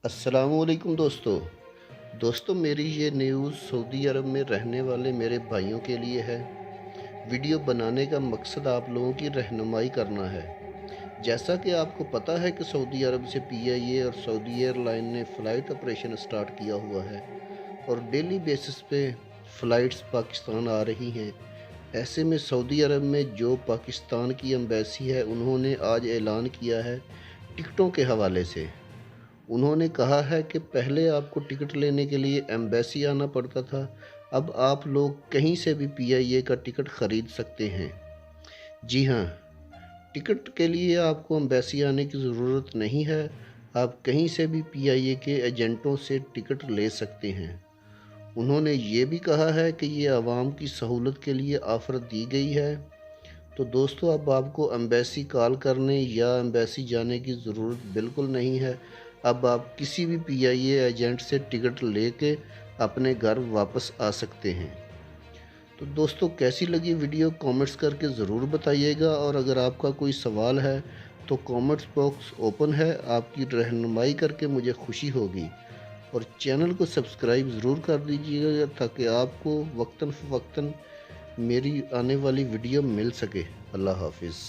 अस्सलामुअलैकुम दोस्तों मेरी ये न्यूज़ सऊदी अरब में रहने वाले मेरे भाइयों के लिए है। वीडियो बनाने का मकसद आप लोगों की रहनुमाई करना है। जैसा कि आपको पता है कि सऊदी अरब से पीआईए और सऊदी एयरलाइन ने फ़्लाइट ऑपरेशन स्टार्ट किया हुआ है और डेली बेसिस पे फ़्लाइट्स पाकिस्तान आ रही हैं। ऐसे में सऊदी अरब में जो पाकिस्तान की एम्बेसी है, उन्होंने आज ऐलान किया है टिकटों के हवाले से। उन्होंने कहा है कि पहले आपको टिकट लेने के लिए एम्बेसी आना पड़ता था, अब आप लोग कहीं से भी पीआईए का टिकट ख़रीद सकते हैं। जी हाँ, टिकट के लिए आपको एम्बेसी आने की ज़रूरत नहीं है। आप कहीं से भी पीआईए के एजेंटों से टिकट ले सकते हैं। उन्होंने ये भी कहा है कि ये आवाम की सहूलत के लिए ऑफ़र दी गई है। तो दोस्तों, अब आपको एम्बेसी कॉल करने या एम्बेसी जाने की ज़रूरत बिल्कुल नहीं है। अब आप किसी भी पीआईए एजेंट से टिकट लेके अपने घर वापस आ सकते हैं। तो दोस्तों, कैसी लगी वीडियो कमेंट्स करके ज़रूर बताइएगा, और अगर आपका कोई सवाल है तो कमेंट्स बॉक्स ओपन है। आपकी रहनुमाई करके मुझे खुशी होगी, और चैनल को सब्सक्राइब ज़रूर कर दीजिएगा ताकि आपको वक्तन फ़वक्तन मेरी आने वाली वीडियो मिल सके। अल्लाह हाफिज़।